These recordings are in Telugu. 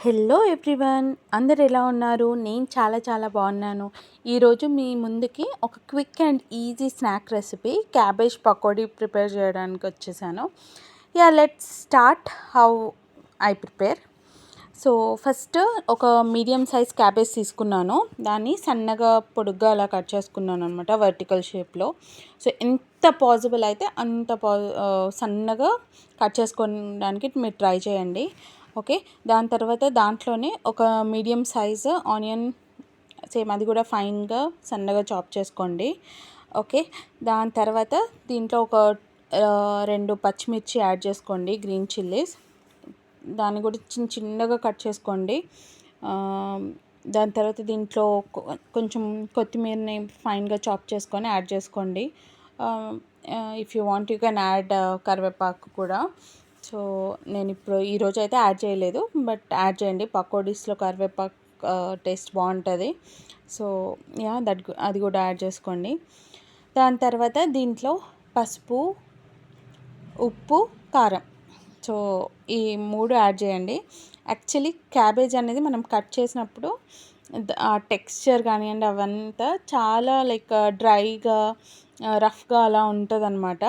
హలో ఎవ్రీవన్, అందరు ఎలా ఉన్నారు? నేను చాలా చాలా బాగున్నాను. ఈరోజు మీ ముందుకి ఒక quick and easy snack recipe cabbage pakodi prepare చేయడానికి వచ్చేసాను. Let's start how I prepare. So first ఒక మీడియం సైజ్ క్యాబేజ్ తీసుకున్నాను. దాన్ని సన్నగా పొడుగ్గా అలా కట్ చేసుకున్నాను అనమాట, వర్టికల్ షేప్లో. సో ఎంత పాసిబుల్ అయితే అంత సన్నగా కట్ చేసుకోవడానికి మీరు ట్రై చేయండి. ఓకే, దాని తర్వాత దాంట్లోనే ఒక మీడియం సైజు ఆనియన్, సేమ్ అది కూడా ఫైన్గా సన్నగా చాప్ చేసుకోండి. ఓకే, దాని తర్వాత దీంట్లో ఒక 2 పచ్చిమిర్చి యాడ్ చేసుకోండి, గ్రీన్ చిల్లీస్. దాన్ని కూడా చిన్నగా కట్ చేసుకోండి. దాని తర్వాత దీంట్లో కొంచెం కొత్తిమీరని ఫైన్గా చాప్ చేసుకొని యాడ్ చేసుకోండి. If you want you can add కరివేపాకు కూడా. సో నేను ఇప్పుడు ఈరోజు అయితే యాడ్ చేయలేదు, బట్ యాడ్ చేయండి. పకోడీస్లో కరివేపాకు టేస్ట్ బాగుంటుంది. సో అది కూడా యాడ్ చేసుకోండి. దాని తర్వాత దీంట్లో పసుపు, ఉప్పు, కారం, సో ఈ 3 యాడ్ చేయండి. యాక్చువల్లీ క్యాబేజ్ అనేది మనం కట్ చేసినప్పుడు ఆ టెక్స్చర్ కానివ్వండి అవంతా చాలా లైక్ డ్రైగా రఫ్గా అలా ఉంటుంది అనమాట.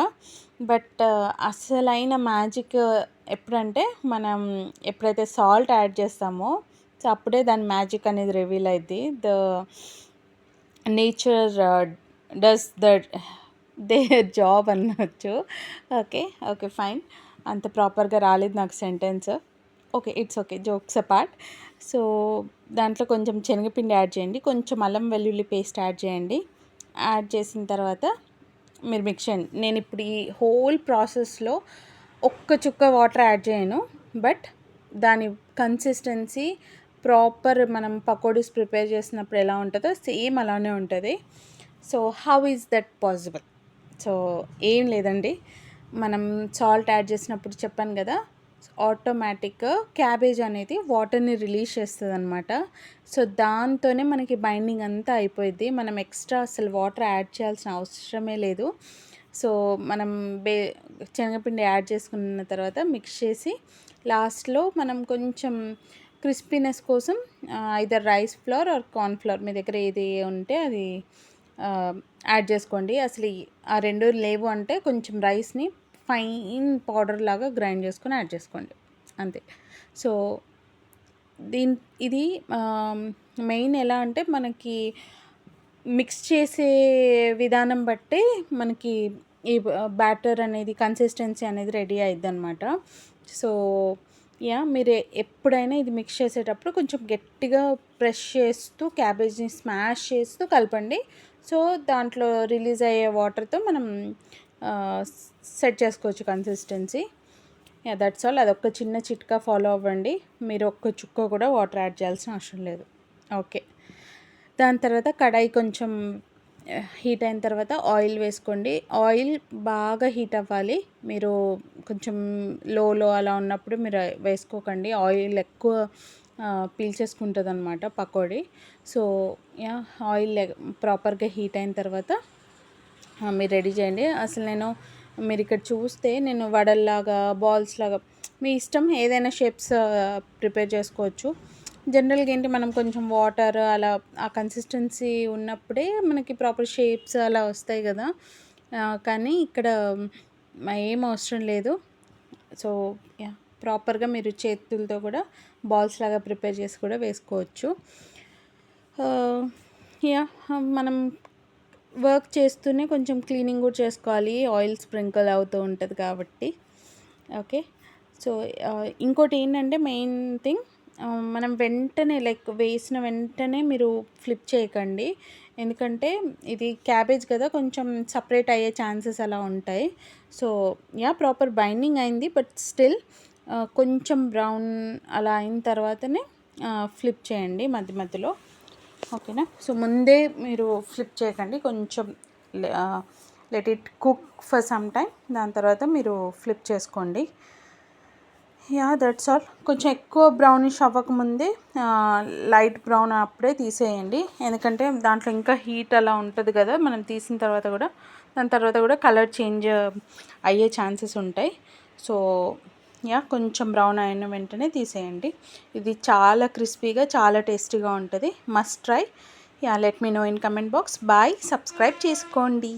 బట్ అసలైన మ్యాజిక్ ఎప్పుడంటే మనం ఎప్పుడైతే సాల్ట్ యాడ్ చేస్తామో సో అప్పుడే దాని మ్యాజిక్ అనేది రివీల్ అయింది. The nature does they job అనొచ్చు. ఓకే ఫైన్, అంత ప్రాపర్గా రాలేదు నాకు sentence. Okay, it's okay, jokes apart. So దాంట్లో కొంచెం శనగపిండి యాడ్ చేయండి, కొంచెం అల్లం వెల్లుల్లి పేస్ట్ యాడ్ చేయండి. యాడ్ చేసిన తర్వాత మీరు మిక్స్ చేయండి. నేను ఇప్పుడు ఈ హోల్ ప్రాసెస్లో ఒక్క చుక్క వాటర్ యాడ్ చేయను, బట్ దాని కన్సిస్టెన్సీ ప్రాపర్ మనం పకోడీస్ ప్రిపేర్ చేసినప్పుడు ఎలా ఉంటుందో సేమ్ అలానే ఉంటుంది. So how is that possible? So ఏం లేదండి, మనం సాల్ట్ యాడ్ చేసినప్పుడు చెప్పాను కదా, ఆటోమేటిక్గా క్యాబేజ్ అనేది వాటర్ని రిలీజ్ చేస్తుంది అనమాట. సో దాంతోనే మనకి బైండింగ్ అంతా అయిపోయింది. మనం ఎక్స్ట్రా అసలు వాటర్ యాడ్ చేయాల్సిన అవసరమే లేదు. సో మనం శనగపిండి యాడ్ చేసుకున్న తర్వాత మిక్స్ చేసి లాస్ట్లో మనం కొంచెం క్రిస్పీనెస్ కోసం either rice flour or corn flour, మీ దగ్గర ఏది ఉంటే అది యాడ్ చేసుకోండి. అసలు ఆ 2 లేవు అంటే కొంచెం రైస్ని ఫైన్ పౌడర్ లాగా గ్రైండ్ చేసుకొని యాడ్ చేసుకోండి, అంతే. సో ఇది మెయిన్ ఎలా అంటే మనకి మిక్స్ చేసే విధానం బట్టి మనకి ఈ బ్యాటర్ అనేది కన్సిస్టెన్సీ అనేది రెడీ అయ్యిద్ది అనమాట. సో మీరు ఎప్పుడైనా ఇది మిక్స్ చేసేటప్పుడు కొంచెం గట్టిగా ప్రెస్ చేస్తూ క్యాబేజ్ని స్మాష్ చేస్తూ కలపండి. సో దాంట్లో రిలీజ్ అయ్యే వాటర్తో మనం సెట్ చేసుకోవచ్చు కన్సిస్టెన్సీ. That's all. అదొక చిన్న చిట్కా ఫాలో అవ్వండి, మీరు ఒక్క చుక్క కూడా వాటర్ యాడ్ చేయాల్సిన అవసరం లేదు. ఓకే, దాని తర్వాత కడాయి కొంచెం హీట్ అయిన తర్వాత ఆయిల్ వేసుకోండి. ఆయిల్ బాగా హీట్ అవ్వాలి, మీరు కొంచెం లోలో అలా ఉన్నప్పుడు మీరు వేసుకోకండి, ఆయిల్ ఎక్కువ పీల్చేసుకుంటుంది అనమాట పకోడీ. సో ఆయిల్ ప్రాపర్గా హీట్ అయిన తర్వాత మీరు రెడీ చేయండి. అసలు మీరు ఇక్కడ చూస్తే నేను వడల్లాగా, బాల్స్ లాగా, మీ ఇష్టం ఏదైనా షేప్స్ ప్రిపేర్ చేసుకోవచ్చు. జనరల్గా ఏంటి, మనం కొంచెం వాటర్ అలా ఆ కన్సిస్టెన్సీ ఉన్నప్పుడే మనకి ప్రాపర్ షేప్స్ అలా వస్తాయి కదా, కానీ ఇక్కడ ఏం అవసరం లేదు. సో ప్రాపర్గా మీరు చేతులతో కూడా బాల్స్ లాగా ప్రిపేర్ చేసి కూడా వేసుకోవచ్చు. మనం వర్క్ చేస్తూనే కొంచెం క్లీనింగ్ కూడా చేసుకోవాలి, ఆయిల్ స్ప్రింకిల్ అవుతూ ఉంటుంది కాబట్టి. ఓకే, సో ఇంకోటి ఏంటంటే మెయిన్ థింగ్, మనం వెంటనే లైక్ వేసిన వెంటనే మీరు ఫ్లిప్ చేయకండి, ఎందుకంటే ఇది క్యాబేజ్ కదా, కొంచెం సపరేట్ అయ్యే ఛాన్సెస్ అలా ఉంటాయి. సో ప్రాపర్ బైండింగ్ అయింది, బట్ స్టిల్ కొంచెం బ్రౌన్ అలా అయిన తర్వాతనే ఫ్లిప్ చేయండి మధ్య మధ్యలో. ఓకేనా? సో ముందే మీరు ఫ్లిప్ చేయకండి, కొంచెం let it cook for some time, దాని తర్వాత మీరు ఫ్లిప్ చేసుకోండి. That's all. కొంచెం ఎక్కువ బ్రౌనిష్ అవ్వకముందే లైట్ బ్రౌన్ అప్పుడే తీసేయండి, ఎందుకంటే దాంట్లో ఇంకా హీట్ అలా ఉంటుంది కదా, మనం తీసిన తర్వాత కూడా దాని తర్వాత కూడా కలర్ చేంజ్ అయ్యే ఛాన్సెస్ ఉంటాయి. సో యా కొంచెం బ్రౌన్ అయిన వెంటనే తీసేయండి. ఇది చాలా క్రిస్పీగా చాలా టేస్టీగా ఉంటుంది. Must try. Yeah let me know in comment box. Bye. Subscribe చేసుకోండి.